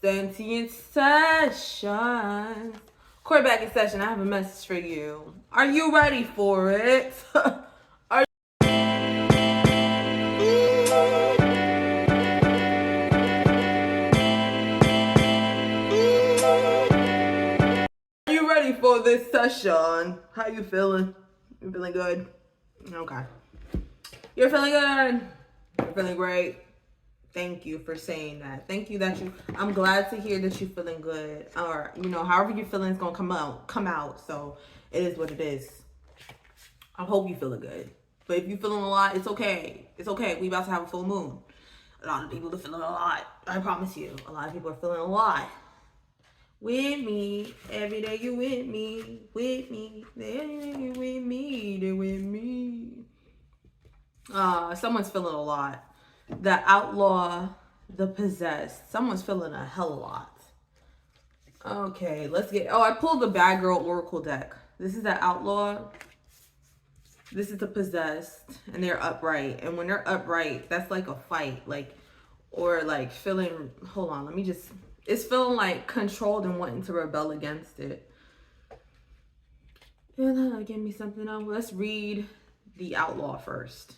Sentient sessions. Quarterback in session, I have a message for you. Are you ready for it? Are you ready for this session? How you feeling? You feeling good? Okay. You're feeling good? You're feeling great? Thank you for saying that. Thank you that I'm glad to hear that you're feeling good. Or, however you're feeling is going to come out. So it is what it is. I hope you're feeling good. But if you're feeling a lot, it's okay. It's okay. We about to have a full moon. A lot of people are feeling a lot. I promise you. A lot of people are feeling a lot. With me. Every day you with me. With me. Every day you with me. They're with me. Someone's feeling a lot. The outlaw, the possessed. Someone's feeling a hell of a lot. Okay, let's get... I pulled the Bad Girl Oracle deck. This is the outlaw. This is the possessed. And they're upright. And when they're upright, that's like a fight. Or feeling... Hold on, let me just... It's feeling like controlled and wanting to rebel against it. Give me something else. Let's read the outlaw first.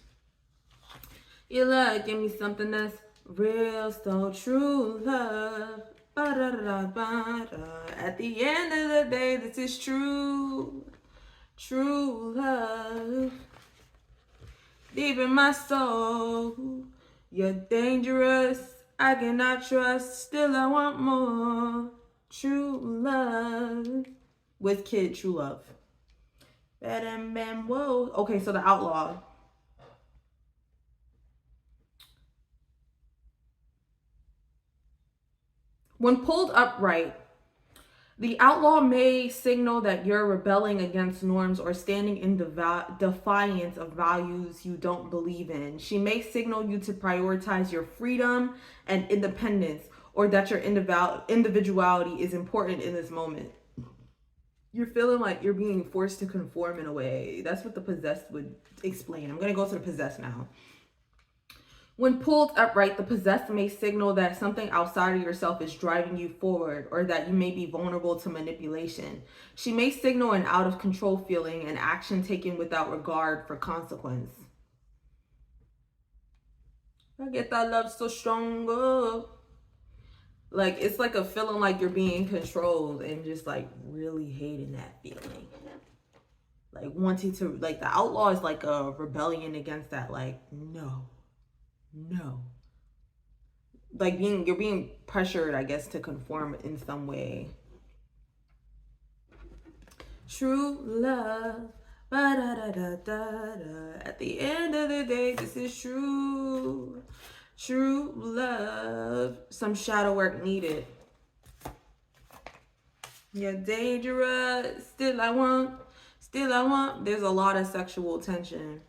You love, give me something that's real, so true love. Ba-da-da-da-ba-da. At the end of the day, this is true. True love. Deep in my soul, you're dangerous. I cannot trust, still I want more. True love. With Kid, True Love. Bam, bam, whoa. Okay, so the outlaw. When pulled upright, the outlaw may signal that you're rebelling against norms or standing in defiance of values you don't believe in. She may signal you to prioritize your freedom and independence, or that your individuality is important in this moment. You're feeling like you're being forced to conform in a way. That's what the possessed would explain. I'm going to go to the possessed now. When pulled upright, the possessed may signal that something outside of yourself is driving you forward, or that you may be vulnerable to manipulation. She may signal an out of control feeling and action taken without regard for consequence. I get that love so stronger. Like, it's like a feeling like you're being controlled and just like really hating that feeling. Like wanting to, like the outlaw is like a rebellion against that. Like, no. Like you're being pressured, I guess, to conform in some way. True love. Ba-da-da-da-da-da. At the end of the day, this is true. True love. Some shadow work needed. You're dangerous. Still I want. There's a lot of sexual tension.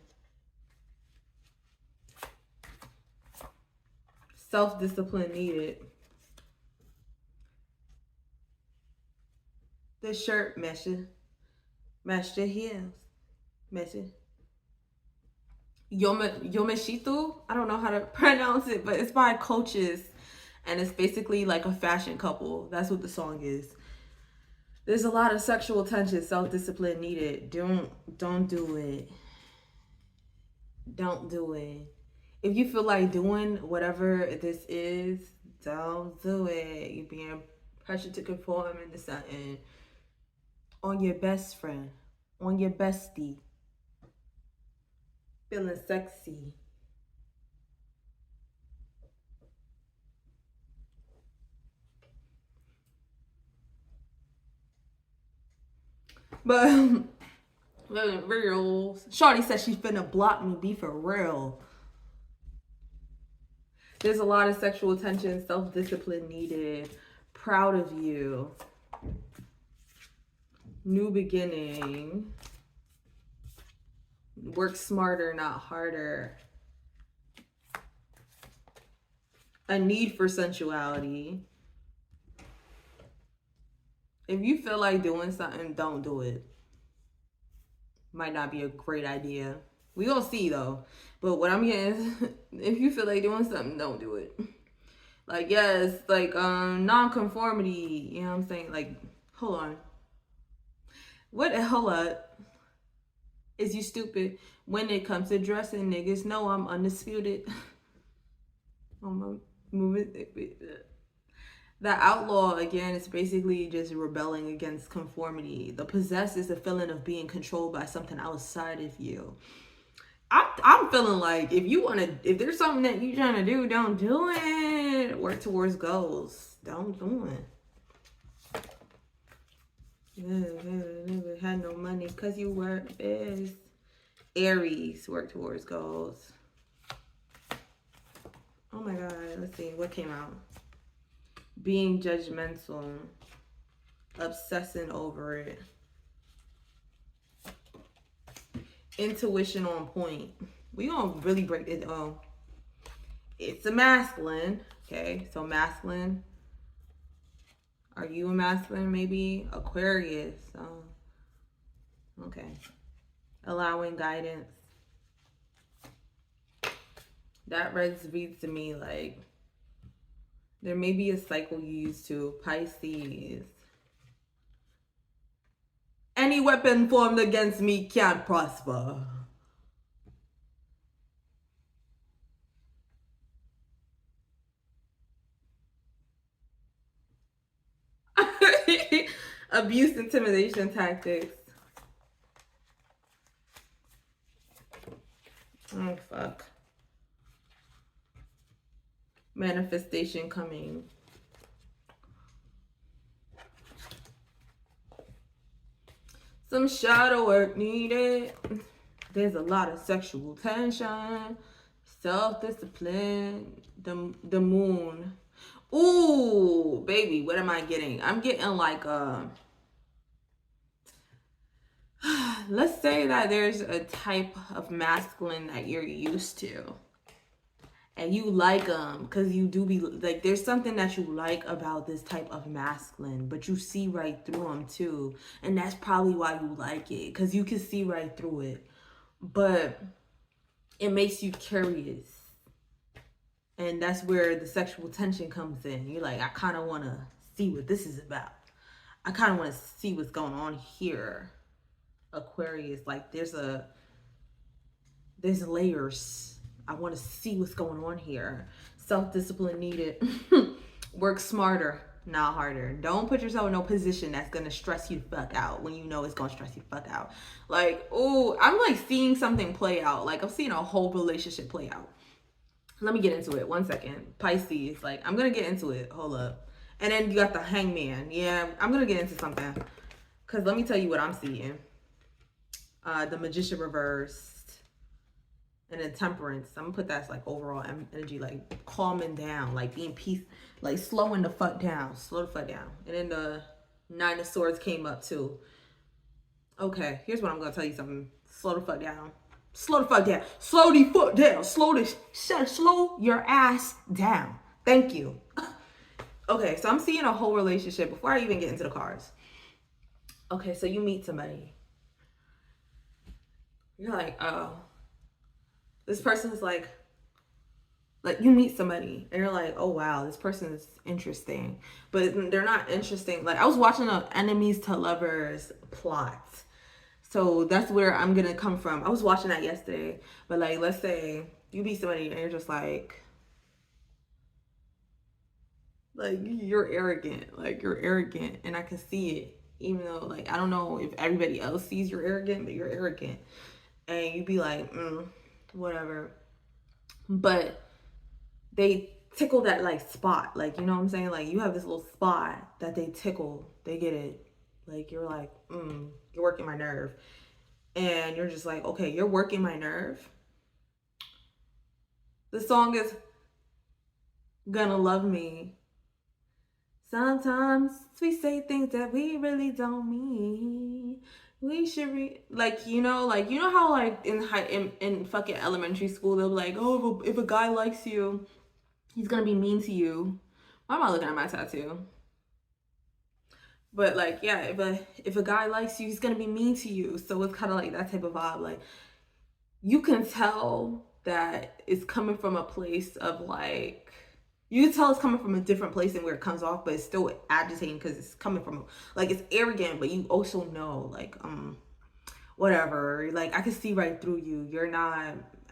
Self-discipline needed. The shirt matched the heels. Yomeshito. I don't know how to pronounce it, but it's by Coaches, and it's basically like a fashion couple. That's what the song is. There's a lot of sexual tension, self-discipline needed. Don't do it. Don't do it. If you feel like doing whatever this is, don't do it. You're being pressured to conform into something. On your best friend. On your bestie. Feeling sexy. But real. Shawty said she's finna block me. Be for real. There's a lot of sexual tension, self-discipline needed. Proud of you. New beginning. Work smarter, not harder. A need for sensuality. If you feel like doing something, don't do it. Might not be a great idea. We gonna see though. But what I'm getting is, if you feel like doing something, don't do it. Like, yes, like non-conformity, you know what I'm saying? Like, hold on. What hold up. Is you stupid? When it comes to dressing, niggas know I'm undisputed. I'm moving. The outlaw, again, is basically just rebelling against conformity. The possessed is the feeling of being controlled by something outside of you. I'm feeling like if there's something that you're trying to do, don't do it. Work towards goals. Don't do it. Never had no money because you work this. Aries, work towards goals. Oh my God, let's see, what came out? Being judgmental, obsessing over it. Intuition on point. We gonna really break it down. It's a masculine, okay? So masculine. Are you a masculine? Maybe Aquarius. Okay. Allowing guidance. That reads to me like there may be a cycle you used to. Pisces. Any weapon formed against me can't prosper. Abuse, intimidation tactics. Oh, fuck. Manifestation coming. Some shadow work needed. There's a lot of sexual tension, self-discipline, the moon. Ooh, baby, what am I getting? I'm getting like let's say that there's a type of masculine that you're used to. And you like them because you do be like, there's something that you like about this type of masculine, but you see right through them too. And that's probably why you like it, because you can see right through it. But it makes you curious. And that's where the sexual tension comes in. You're like, I kind of want to see what this is about. I kind of want to see what's going on here. Aquarius, like there's layers. I want to see what's going on here. Self-discipline needed. Work smarter, not harder. Don't put yourself in no position that's going to stress you the fuck out when you know it's going to stress you the fuck out. Like, oh, I'm like seeing something play out. Like I'm seeing a whole relationship play out. Let me get into it. 1 second. Pisces, like I'm going to get into it. Hold up. And then you got the hangman. Yeah, I'm going to get into something. Because let me tell you what I'm seeing. The magician reverse. And then temperance, I'm gonna put that as like overall energy, like calming down, like being peace, like slowing the fuck down, slow the fuck down. And then the 9 of swords came up too. Okay, here's what I'm gonna tell you something. Slow the fuck down. Slow the fuck down. Slow the fuck down. Slow your ass down. Thank you. Okay, so I'm seeing a whole relationship before I even get into the cards. Okay, so you meet somebody. You're like, oh. This person is like you meet somebody and you're like, oh wow, this person is interesting, but they're not interesting. Like I was watching an enemies to lovers plot, so that's where I'm gonna come from. I was watching that yesterday, but like let's say you meet somebody and you're just like you're arrogant, and I can see it, even though like I don't know if everybody else sees you're arrogant, but you're arrogant, and you'd be like, whatever. But they tickle that like spot, like, you know what I'm saying? Like you have this little spot that they tickle, they get it. Like you're like, you're working my nerve. And you're just like, okay, you're working my nerve. The song is Gonna Love Me. Sometimes we say things that we really don't mean. We should like you know how like in fucking elementary school they'll be like, oh, if a guy likes you, he's gonna be mean to you. Why am I looking at my tattoo? But like, yeah, if a guy likes you, he's gonna be mean to you. So it's kind of like that type of vibe. Like you can tell that it's coming from a place of like You can tell it's coming from a different place than where it comes off, but it's still agitating because it's coming from, like, it's arrogant, but you also know, like, whatever. Like, I can see right through you.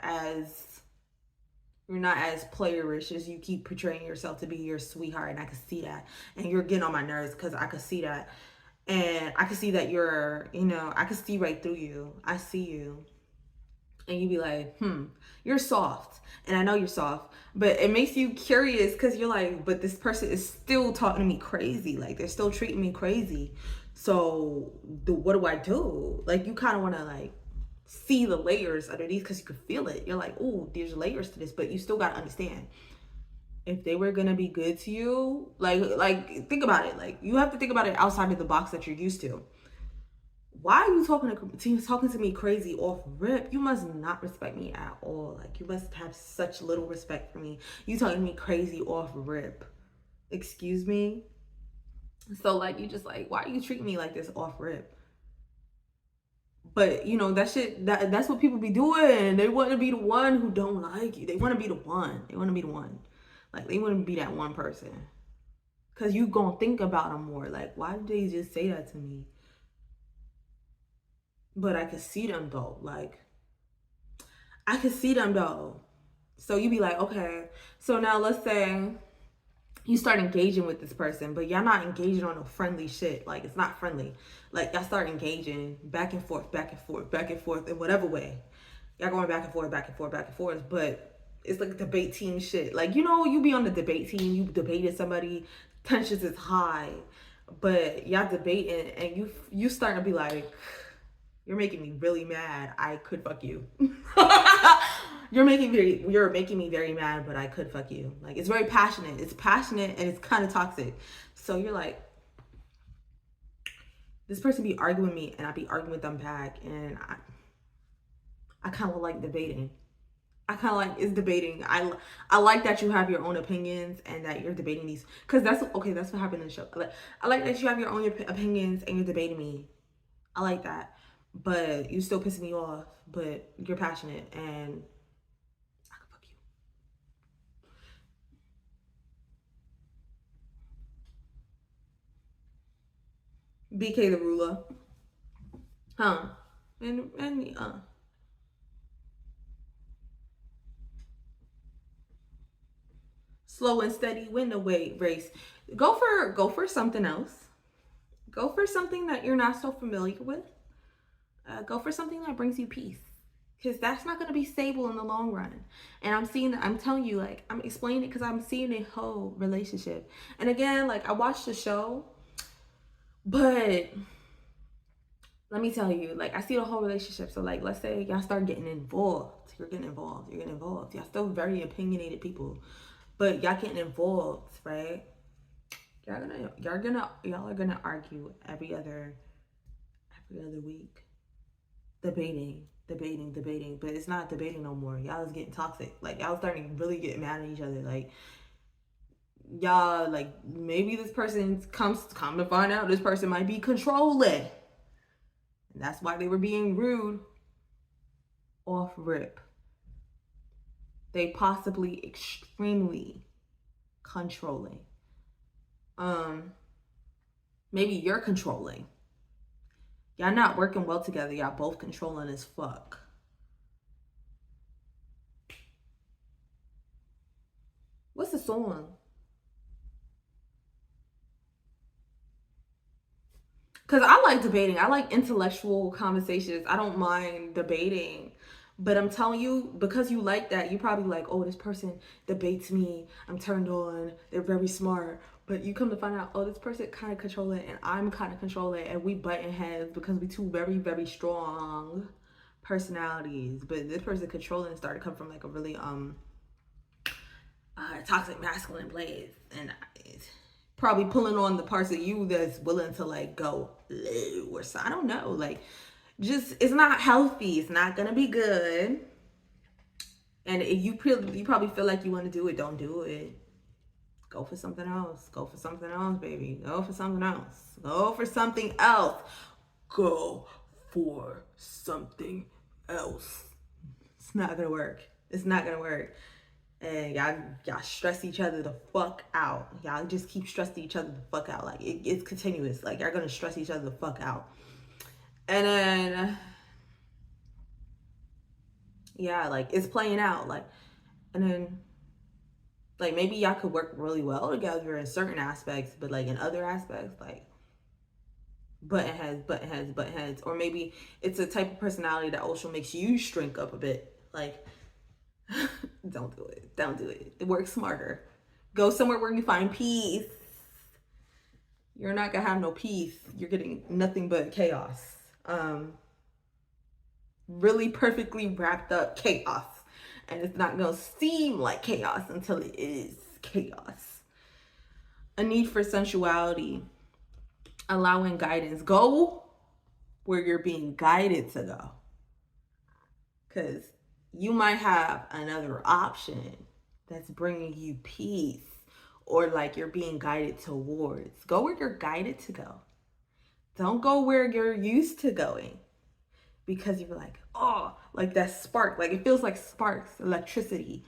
As you're not as playerish as you keep portraying yourself to be your sweetheart, and I can see that. And you're getting on my nerves because I can see that. And I can see that you're, I can see right through you. I see you. And you be like, you're soft. And I know you're soft. But it makes you curious because you're like, but this person is still talking to me crazy. Like, they're still treating me crazy. So what do I do? Like, you kind of want to, like, see the layers underneath because you can feel it. You're like, oh, there's layers to this. But you still got to understand, if they were gonna be good to you, like think about it. Like, you have to think about it outside of the box that you're used to. Why are you talking to me crazy off rip? You must not respect me at all. Like, you must have such little respect for me. You talking to me crazy off rip. Excuse me? So, like, you just like, why are you treating me like this off rip? But that shit, that's what people be doing. They want to be the one who don't like you. They want to be the one. They want to be the one. Like, they want to be that one person. Because you gonna think about them more. Like, why did they just say that to me? But I could see them though. Like, I could see them though. So you be like, okay. So now let's say you start engaging with this person, but y'all not engaging on no friendly shit. Like, it's not friendly. Like, y'all start engaging back and forth, back and forth, back and forth in whatever way. Y'all going back and forth, back and forth, back and forth. But it's like debate team shit. Like, you be on the debate team, you debated somebody, tensions is high, but y'all debating and you starting to be like, you're making me really mad. I could fuck you. You're making me very mad, but I could fuck you. Like, it's very passionate. It's passionate and it's kind of toxic. So you're like, this person be arguing with me and I be arguing with them back, and I kind of like debating. I kind of like it's debating. I like that you have your own opinions and that you're debating these, because that's okay. That's what happened in the show. I like that you have your own opinions and you're debating me. I like that, but you still pissing me off. But you're passionate and I can fuck you. BK the ruler, huh? And slow and steady win the weight race. Go for something else. Go for something that you're not so familiar with. Go for something that brings you peace, because that's not going to be stable in the long run. And I'm telling you, like, I'm explaining it because I'm seeing a whole relationship. And again, like, I watched the show, but let me tell you, like, I see the whole relationship. So, like, let's say y'all start getting involved. You're getting involved. Y'all still very opinionated people, but y'all getting involved, right? Y'all are gonna argue every other week, debating, but it's not debating no more. Y'all is getting toxic. Like, y'all starting to really get mad at each other. Like, y'all, like, maybe this person come to find out this person might be controlling, and that's why they were being rude off rip. They possibly extremely controlling. Maybe you're controlling. Y'all not working well together. Y'all both controlling as fuck. What's the song? Because I like debating. I like intellectual conversations. I don't mind debating. But I'm telling you, because you like that, you probably like, oh, this person debates me. I'm turned on. They're very smart. But you come to find out, oh, this person kind of controlling and I'm kind of controlling, and we butting heads because we two very, very strong personalities. But this person controlling started to come from like a really toxic masculine place, and probably pulling on the parts of you that's willing to like go low or so. I don't know. Like, just, it's not healthy. It's not gonna be good. And if you probably feel like you want to do it, don't do it. Go for something else. Go for something else, baby. Go for something else. Go for something else. Go for something else. It's not gonna work. It's not gonna work. and y'all stress each other the fuck out. Y'all just keep stressing each other the fuck out. Like it's continuous. Like y'all gonna stress each other the fuck out. And then yeah, like it's playing out. Like, and then like maybe y'all could work really well together in certain aspects, but like in other aspects, like button heads. Or maybe it's a type of personality that also makes you shrink up a bit. Like, don't do it. Don't do it. Work smarter. Go somewhere where you find peace. You're not gonna have no peace. You're getting nothing but chaos. Really perfectly wrapped up chaos. And it's not gonna seem like chaos until it is chaos. A need for sensuality, allowing guidance. Go where you're being guided to go. Because you might have another option that's bringing you peace, or like you're being guided towards. Go where you're guided to go. Don't go where you're used to going, because you're like, oh, like that spark. Like it feels like sparks, electricity,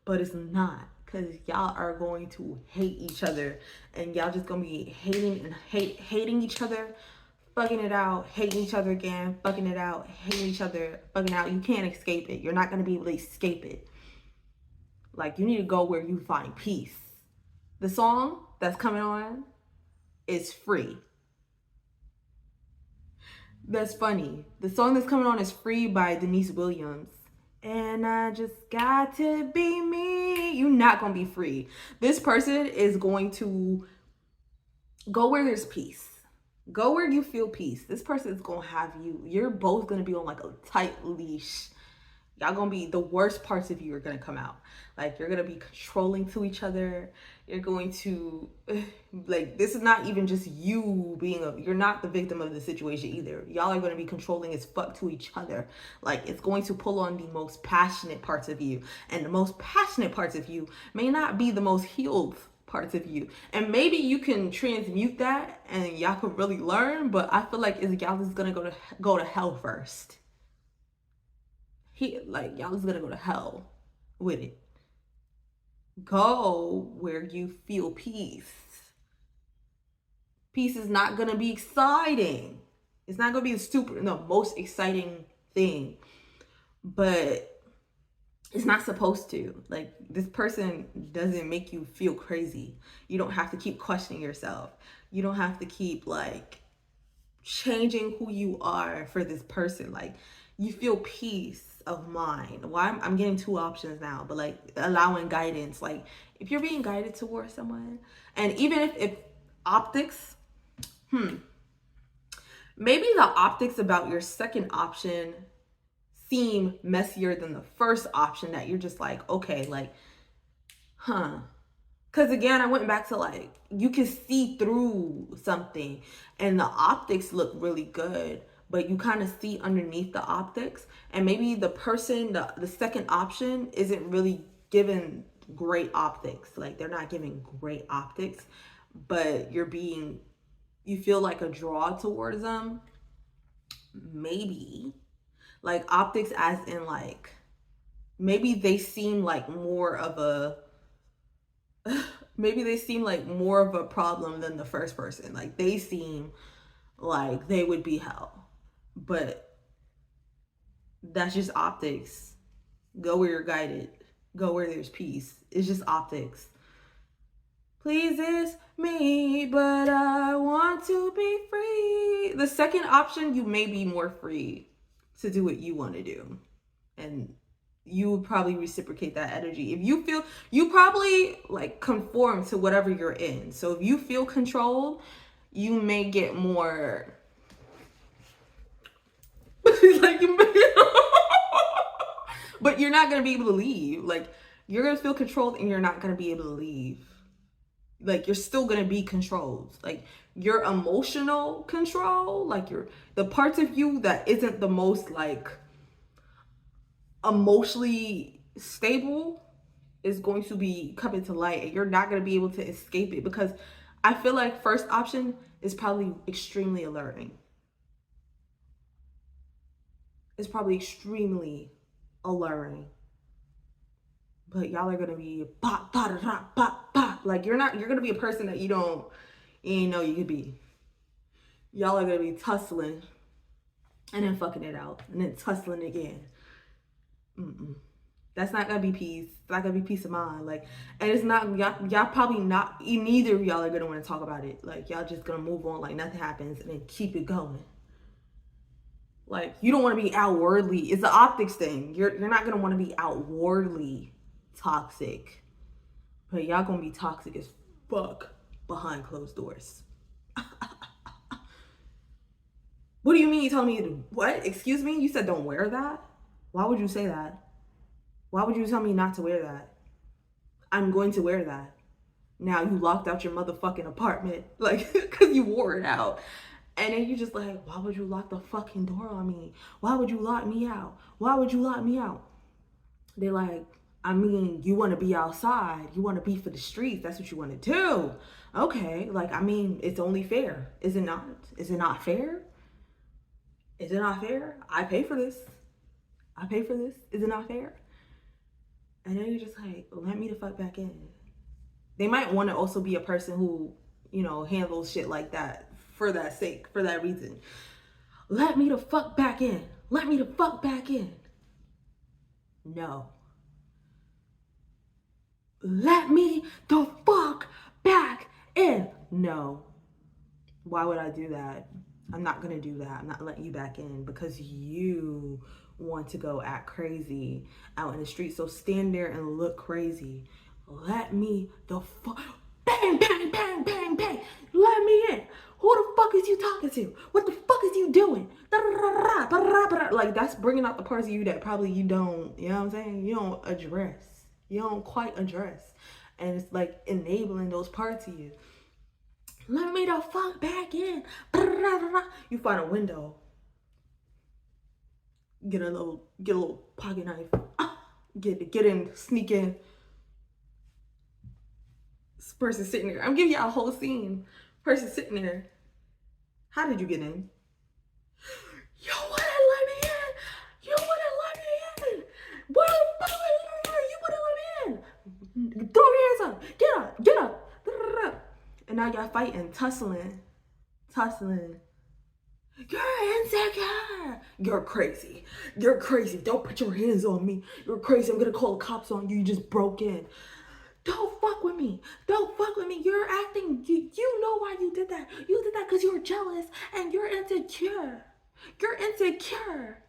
but it's not, because y'all are going to hate each other, and y'all just gonna be hating each other, fucking it out, hating each other again, fucking it out, hating each other, fucking out. You can't escape it. You're not gonna be able to escape it. Like, you need to go where you find peace. The song that's coming on is Free. That's funny. The song that's coming on is Free by Denise Williams. And I just got to be me. You're not gonna be free. This person is going to go where there's peace. Go where you feel peace. This person is gonna have you. You're both gonna be on like a tight leash. Y'all gonna be, the worst parts of you are gonna come out. Like, you're gonna be controlling to each other. You're going to, like, this is not even just you being you're not the victim of the situation either. Y'all are gonna be controlling as fuck to each other. Like, it's going to pull on the most passionate parts of you. And the most passionate parts of you may not be the most healed parts of you. And maybe you can transmute that and y'all could really learn, but I feel like y'all is gonna go to hell first. Y'all is gonna go to hell with it. Go where you feel peace. Peace is not gonna be exciting. It's not gonna be the most exciting thing, but it's not supposed to. Like, this person doesn't make you feel crazy. You don't have to keep questioning yourself. You don't have to keep like changing who you are for this person. Like, you feel peace of mind. Why I'm getting two options now, but like allowing guidance. Like, if you're being guided towards someone, and even if optics, maybe the optics about your second option seem messier than the first option, that you're just like, okay, like, because again, I went back to like, you can see through something and the optics look really good, but you kind of see underneath the optics. And maybe the person, the second option isn't really given great optics. Like, they're not giving great optics, but you feel like a draw towards them. Maybe like optics as in like, maybe they seem like more of a problem than the first person. Like, they seem like they would be hell, but that's just optics. Go where you're guided. Go where there's peace. It's just optics. Pleases me, but I want to be free. The second option, you may be more free to do what you want to do, and you would probably reciprocate that energy. If you feel, you probably like conform to whatever you're in. So if you feel controlled, you may get more like but you're not going to be able to leave. Like, you're going to feel controlled and you're not going to be able to leave. Like, you're still going to be controlled. Like, your emotional control, like the parts of you that isn't the most like emotionally stable, is going to be coming to light, and you're not going to be able to escape it, because I feel like first option is probably extremely alluring. It's probably extremely alluring, but y'all are gonna be pop, pop, pop, pop, pop. Like you're gonna be a person that you ain't know you could be. Y'all are gonna be tussling and then fucking it out and then tussling again. That's not gonna be peace. It's not gonna be peace of mind. Like, and it's not y'all probably not. Neither of y'all are gonna want to talk about it. Like, y'all just gonna move on like nothing happens and then keep it going. Like, you don't want to be outwardly. It's the optics thing. You're not gonna want to be outwardly toxic, but y'all gonna be toxic as fuck behind closed doors. What do you mean? You telling me to what? Excuse me? You said don't wear that? Why would you say that? Why would you tell me not to wear that? I'm going to wear that. Now you locked out your motherfucking apartment, like, because you wore it out. And then you just like, why would you lock the fucking door on me? Why would you lock me out? Why would you lock me out? They're like, I mean, you want to be outside. You want to be for the streets. That's what you want to do. Okay. Like, I mean, it's only fair. Is it not? Is it not fair? Is it not fair? I pay for this. I pay for this. Is it not fair? And then you're just like, let me the fuck back in. They might want to also be a person who, handles shit like that for that sake, for that reason. Let me the fuck back in. Let me the fuck back in. No. Let me the fuck back in. No. Why would I do that? I'm not going to do that. I'm not letting you back in because you want to go act crazy out in the street. So stand there and look crazy. Let me the fuck, bang, bang, bang, bang, bang. Let me in. Who the fuck is you talking to? What the fuck is you doing? Like, that's bringing out the parts of you that probably you don't, you know what I'm saying? You don't address. You don't quite address. And it's like enabling those parts of you. Let me the fuck back in. You find a window. Get a little pocket knife. Get in, sneak in. This person sitting there. I'm giving y'all a whole scene. Person sitting there. How did you get in? You wouldn't let me in. You wouldn't let me in. Where the fuck you wouldn't let me in? Throw your hands up. Get up. Get up. And now y'all fighting, tussling. You're insecure. You're crazy. You're crazy. Don't put your hands on me. You're crazy. I'm gonna call the cops on you. You just broke in. Don't fuck with me. Don't fuck with me. You're acting. You know why you did that. You did that because you were jealous and you're insecure. You're insecure.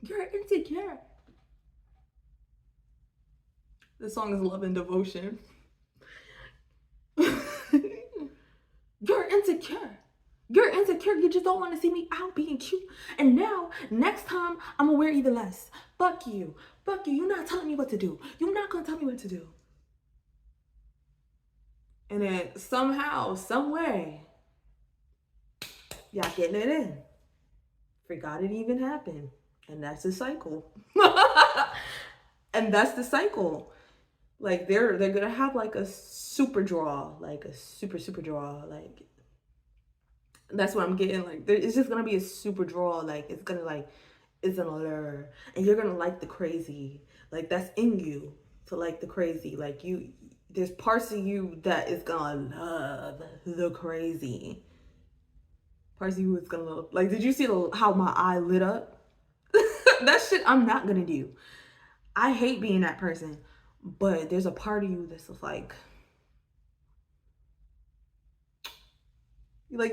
You're insecure. This song is Love and Devotion. You're insecure. You're insecure. You just don't want to see me out being cute. And now, next time, I'm going to wear even less. Fuck you. Fuck you. You're not telling me what to do. You're not going to tell me what to do. And then somehow, some way, y'all getting it in. Forgot it even happened. And that's the cycle. And that's the cycle. Like, they're going to have like a super draw. Like a super draw. Like, that's what I'm getting. Like, it's just gonna be a super draw. Like, it's gonna lure, and you're gonna like the crazy. Like, that's in you to like the crazy. Like, there's parts of you that is gonna love the crazy. Parts of you is gonna love. Like, did you see how my eye lit up? That shit I'm not gonna do. I hate being that person, but there's a part of you that's just like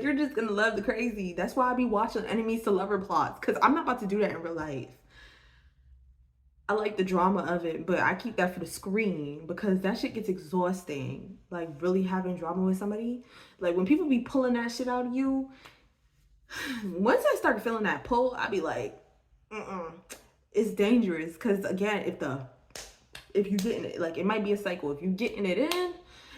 you're just gonna love the crazy. That's why I be watching enemies to lover plots, because I'm not about to do that in real life. I like the drama of it, but I keep that for the screen because that shit gets exhausting. Like, really having drama with somebody. Like, when people be pulling that shit out of you, once I start feeling that pull, I be like, it's dangerous. Because again, if you getting it, like, it might be a cycle. If you getting it in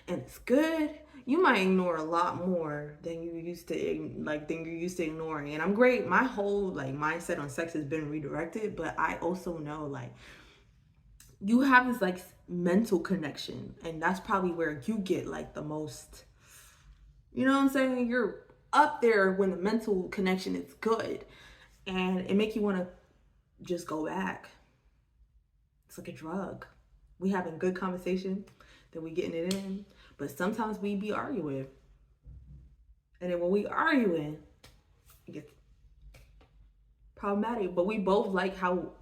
and it's good, you might ignore a lot more than you're used to ignoring. And I'm great. My whole mindset on sex has been redirected, but I also know you have this mental connection, and that's probably where you get the most, you know what I'm saying? You're up there when the mental connection is good, and it make you want to just go back. It's like a drug. we having good conversation, then we getting it in. But sometimes we be arguing. And then when we arguing, it gets problematic. But we both like how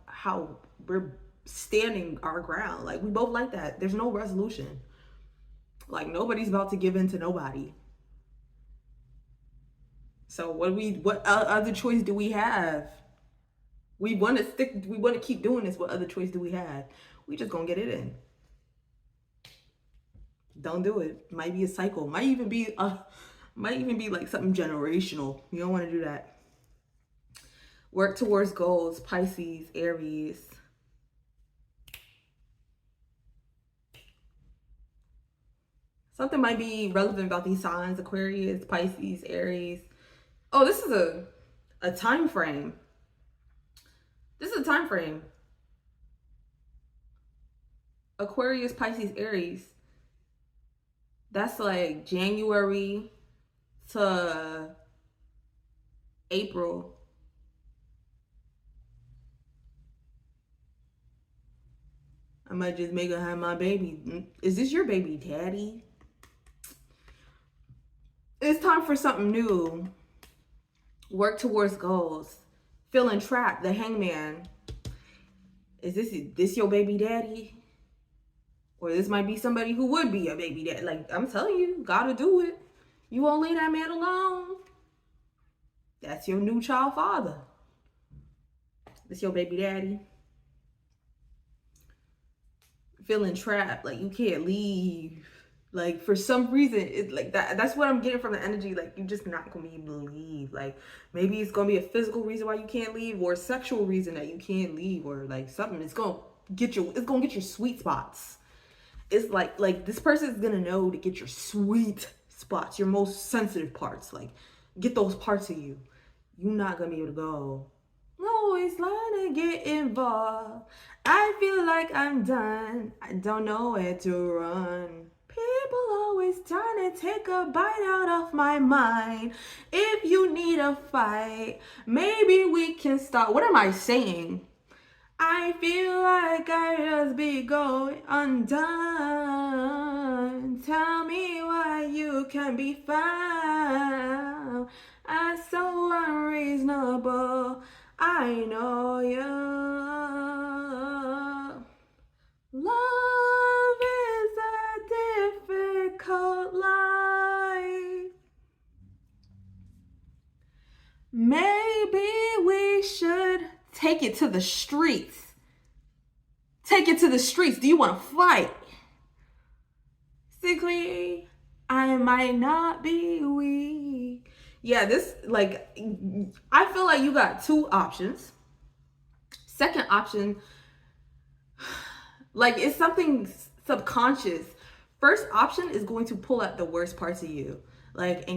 we're standing our ground. Like, we both like that. There's no resolution. Like, nobody's about to give in to nobody. So what other choice do we have? We want to keep doing this. What other choice do we have? We just gonna get it in. Don't do it. Might be a cycle. Might even be like something generational. You don't want to do that. Work towards goals, Pisces, Aries. Something might be relevant about these signs, Aquarius, Pisces, Aries. Oh, this is a time frame. This is a time frame. Aquarius, Pisces, Aries. That's like January to April. I might just make her have my baby. Is this your baby daddy? It's time for something new. Work towards goals. Feeling trapped, the hangman. Is this your baby daddy? Or this might be somebody who would be a baby daddy. Like, I'm telling you, gotta do it. You won't leave that man alone. That's your new child father. This your baby daddy. Feeling trapped, like you can't leave. Like, for some reason, it's like that's what I'm getting from the energy. Like, you're just not gonna be able to leave. Like, maybe it's gonna be a physical reason why you can't leave, or a sexual reason that you can't leave, or like something. It's gonna get your sweet spots. It's like this person is gonna know to get your sweet spots, your most sensitive parts. Like, get those parts of you. You're not gonna be able to go, always trying to get involved. I feel like I'm done. I don't know where to run. People always trying to take a bite out of my mind. If you need a fight, maybe we can start. What am I saying? I feel like I just be going undone. Tell me why you can be found. I'm so unreasonable. I know you. Love is a difficult life. Maybe we should take it to the streets. Take it to the streets. Do you want to fight? Basically, I might not be weak. Yeah, this, like, I feel like you got two options. Second option, like, it's something subconscious. First option is going to pull out the worst parts of you. Like,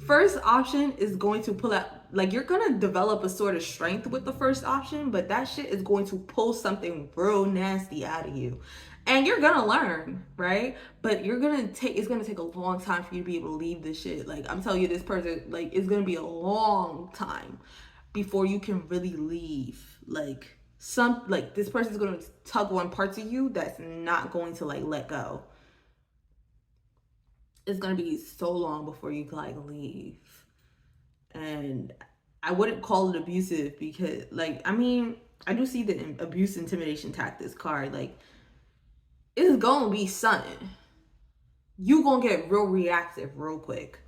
first option is going to pull out, like, you're going to develop a sort of strength with the first option, but that shit is going to pull something real nasty out of you. And you're gonna learn, right? But it's gonna take a long time for you to be able to leave this shit. Like, I'm telling you, this person, like, it's gonna be a long time before you can really leave. Like, this person's gonna tug on parts of you that's not going to, like, let go. It's gonna be so long before you can, like, leave. And I wouldn't call it abusive because, like, I mean, I do see the abuse intimidation tactics card. Like, it's gonna be something. You gonna get real reactive real quick.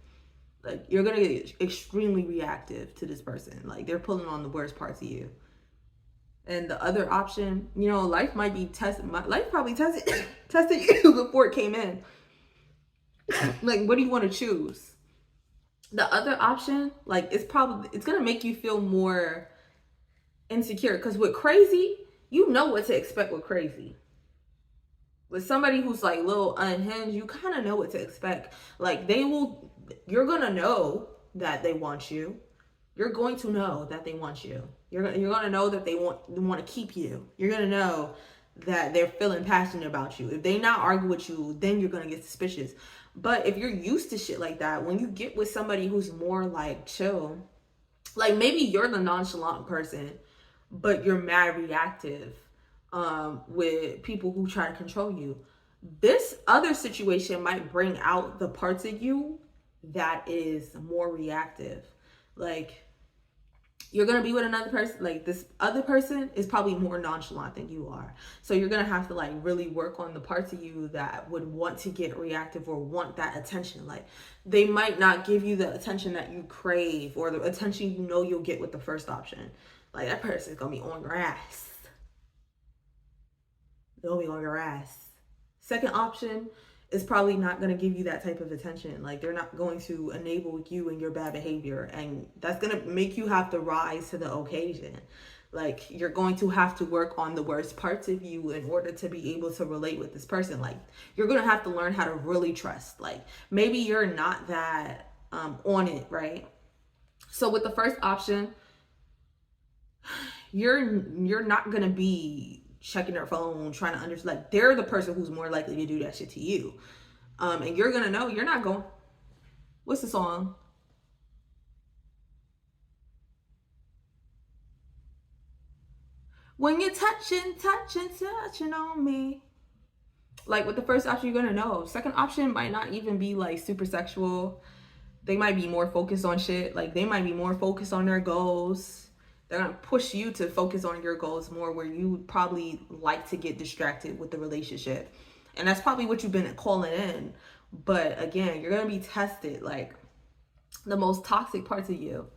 Like, you're gonna get extremely reactive to this person. Like, they're pulling on the worst parts of you. And the other option, you know, life probably tested you before it came in. Like, what do you want to choose? The other option, like, it's gonna make you feel more insecure. Because with crazy, you know what to expect with crazy. With somebody who's, like, little unhinged, you kind of know what to expect. Like, you're gonna know that they want you. You're going to know that they want you. You're gonna know that they want to keep you. You're gonna know that they're feeling passionate about you. If they not argue with you, then you're gonna get suspicious. But if you're used to shit like that, when you get with somebody who's more, like, chill, like, maybe you're the nonchalant person, but you're mad reactive. with people who try to control you. This other situation might bring out the parts of you that is more reactive. Like, you're gonna be with another person, like this other person is probably more nonchalant than you are, so you're gonna have to like really work on the parts of you that would want to get reactive or want that attention. Like, they might not give you the attention that you crave or the attention you know you'll get with the first option. Like, that person's gonna be on your ass. They'll be on your ass. Second option is probably not going to give you that type of attention. Like, they're not going to enable you and your bad behavior, and that's going to make you have to rise to the occasion. Like, you're going to have to work on the worst parts of you in order to be able to relate with this person. Like, you're going to have to learn how to really trust. Like, maybe you're not that on it, right? So with the first option, you're not going to be checking their phone, trying to understand. Like, they're the person who's more likely to do that shit to you. And you're gonna know you're not going. What's the song? When you're touching on me. Like, with the first option, you're gonna know. Second option might not even be like super sexual. They might be more focused on shit. Like, they might be more focused on their goals. They're gonna push you to focus on your goals more, where you would probably like to get distracted with the relationship. And that's probably what you've been calling in. But again, you're gonna be tested. Like, the most toxic parts of you.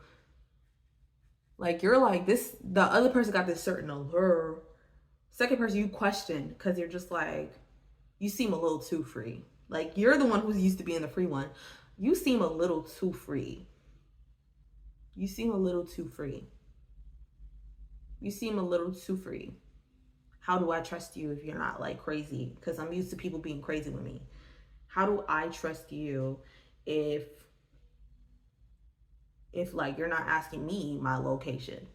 Like, you're like, this, the other person got this certain allure. Second person you question, because you're just like, you seem a little too free. Like, you're the one who's used to being the free one. You seem a little too free. You seem a little too free. You seem a little too free. How do I trust you if you're not like crazy? Because I'm used to people being crazy with me. How do I trust you if like you're not asking me my location?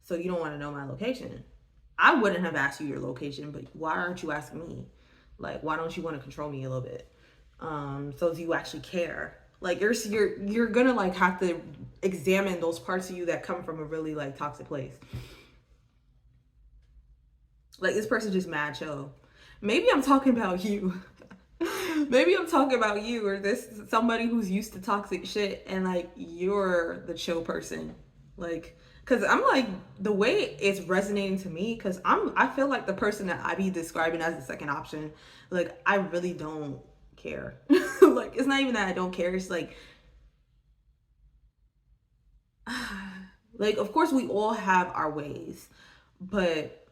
So you don't want to know my location. I wouldn't have asked you your location, but why aren't you asking me? Like, why don't you want to control me a little bit? So do you actually care? Like, you're gonna like have to examine those parts of you that come from a really like toxic place. Like, this person just mad chill. Maybe I'm talking about you. Maybe I'm talking about you, or this somebody who's used to toxic shit, and like you're the chill person. Like, cause I'm like, the way it's resonating to me, cause I feel like the person that I be describing as the second option. Like, I really don't care. Like, it's not even that I don't care. It's like of course we all have our ways, but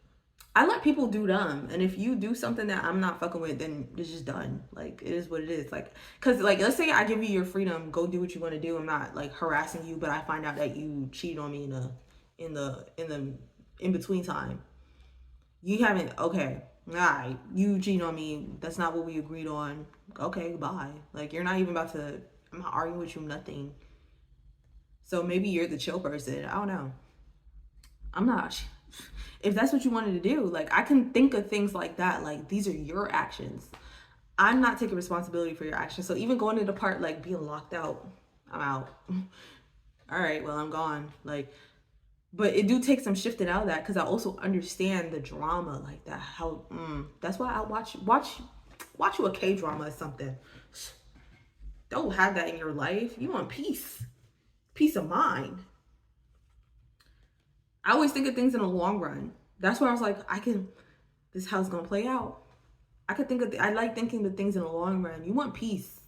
I let people do them. And if you do something that I'm not fucking with, then it's just done. Like, it is what it is. Like, cause like, let's say I give you your freedom, go do what you want to do. I'm not like harassing you, but I find out that you cheat on me in the in between time. You haven't, okay, all right, you cheat on me. That's not what we agreed on. Okay, bye. Like, you're not even about to, I'm not arguing with you, nothing. So maybe you're the chill person. I don't know. I'm not. If that's what you wanted to do, like, I can think of things like that. Like, these are your actions. I'm not taking responsibility for your actions. So even going to the part, like, being locked out, I'm out. All right, well, I'm gone. Like, but it do take some shifting out of that, because I also understand the drama like that. How that's why I watch you a K-drama or something. Don't have that in your life. You want peace of mind. I always think of things in the long run. That's why I was like, this is how it's gonna play out. I like thinking of things in the long run. You want peace.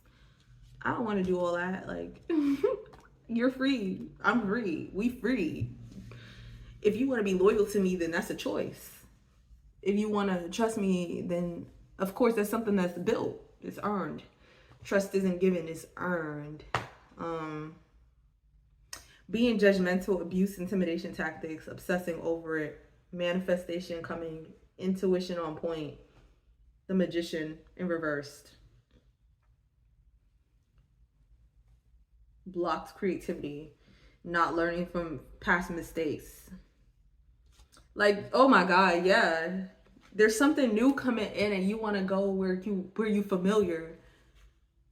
I don't want to do all that. Like, you're free. I'm free. We free. If you want to be loyal to me, then that's a choice. If you want to trust me, then of course that's something that's built. It's earned. Trust isn't given, it's earned. Being judgmental, abuse, intimidation tactics, obsessing over it, manifestation coming, intuition on point, the magician in reversed. Blocked creativity, not learning from past mistakes. Like, oh my God, yeah. There's something new coming in and you want to go where you familiar.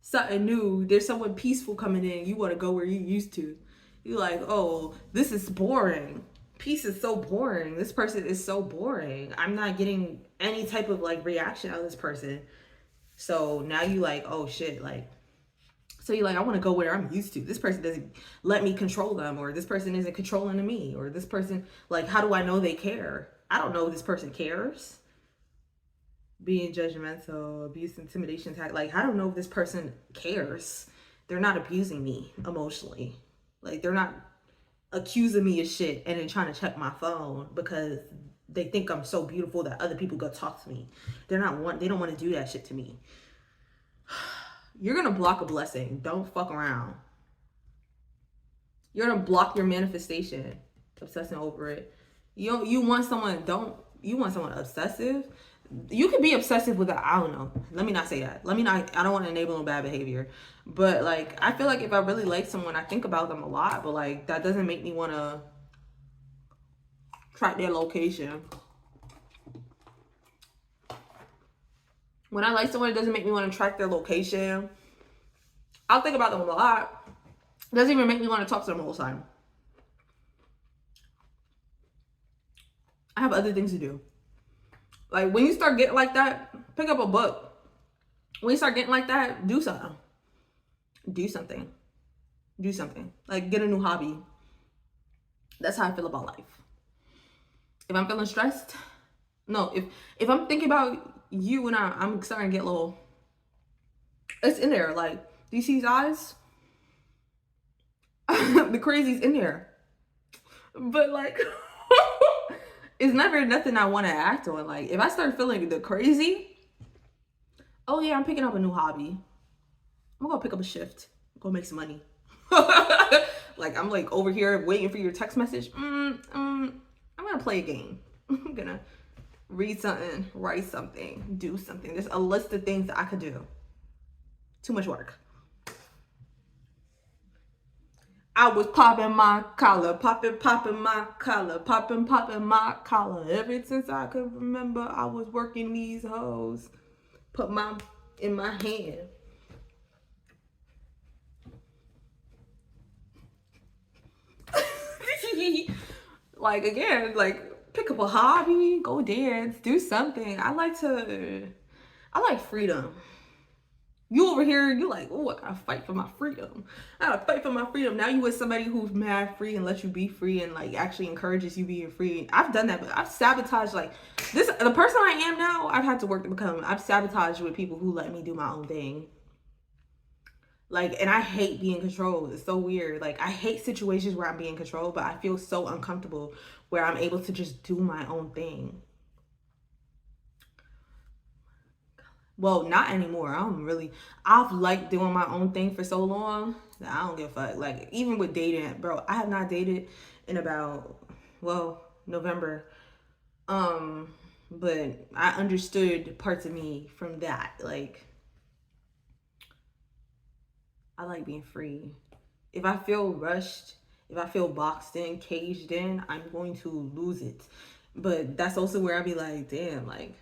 Something new. There's someone peaceful coming in. You want to go where you used to. You're like, oh, this is boring. Peace is so boring. This person is so boring. I'm not getting any type of like reaction out of this person. So now you like, oh shit, like, so you're like, I want to go where I'm used to. This person doesn't let me control them, or this person isn't controlling me, or this person, like, how do I know they care? I don't know if this person cares. Being judgmental, abuse, intimidation, like, I don't know if this person cares. They're not abusing me emotionally. Like, they're not accusing me of shit and then trying to check my phone because they think I'm so beautiful that other people go talk to me. They don't want to do that shit to me. You're gonna block a blessing. Don't fuck around. You're gonna block your manifestation, obsessing over it. You want someone obsessive? You could be obsessive with I don't know. Let me not say that. I don't want to enable no bad behavior. But like, I feel like if I really like someone, I think about them a lot, but like, that doesn't make me want to track their location. When I like someone, it doesn't make me want to track their location. I'll think about them a lot. It doesn't even make me want to talk to them all the time. I have other things to do. Like, when you start getting like that, pick up a book. When you start getting like that, do something. Do something. Do something. Like, get a new hobby. That's how I feel about life. If I'm feeling stressed, no, if I'm thinking about you and I'm starting to get a little, it's in there. Like, do you see his eyes? The crazy's in there. But like, it's never nothing I want to act on. Like, if I start feeling the crazy, oh yeah, I'm picking up a new hobby. I'm gonna pick up a shift. Go make some money. Like, I'm like over here waiting for your text message. I'm gonna play a game. I'm gonna read something, write something, do something. There's a list of things that I could do. Too much work. I was popping my collar, popping my collar, popping my collar. Ever since I could remember, I was working these hoes. Put my in my hand. Like, again, like, pick up a hobby, go dance, do something. I like freedom. You over here, you like, oh, I gotta fight for my freedom. I gotta fight for my freedom. Now you with somebody who's mad free and lets you be free and like actually encourages you being free. I've done that, but I've sabotaged like this. The person I am now, I've had to work to become. I've sabotaged with people who let me do my own thing. Like, and I hate being controlled. It's so weird. Like, I hate situations where I'm being controlled, but I feel so uncomfortable where I'm able to just do my own thing. Well, not anymore. I've liked doing my own thing for so long that I don't give a fuck. Like, even with dating, bro, I have not dated in about, well, November. But I understood parts of me from that. Like, I like being free. If I feel rushed, if I feel boxed in, caged in, I'm going to lose it. But that's also where I be like, damn, like,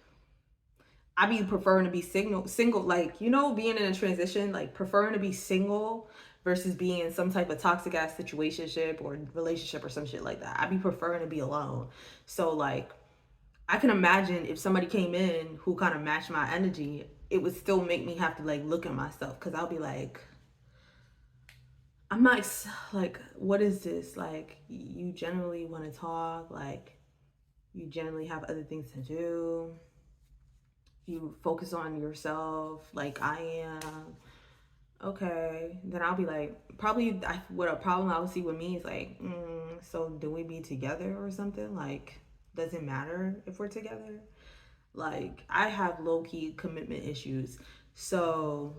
I be preferring to be single, like, you know, being in a transition, like preferring to be single versus being in some type of toxic ass situationship or relationship or some shit like that. I be preferring to be alone. So like, I can imagine if somebody came in who kind of matched my energy, it would still make me have to like look at myself, because I'll be like, I'm not like, what is this? Like, you generally want to talk, like, you generally have other things to do. You focus on yourself, like I am. Okay, then I'll be like, probably what a problem I would see with me is like, so do we be together or something? Like, does it matter if we're together? Like, I have low-key commitment issues. So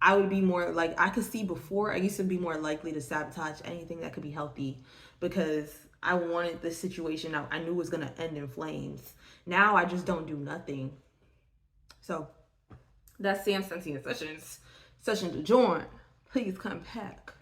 I would be more like, I could see before, I used to be more likely to sabotage anything that could be healthy because I wanted this situation I knew was going to end in flames. Now I just don't do nothing. So that's Sam Sentient Sessions. Session to join. Please come back.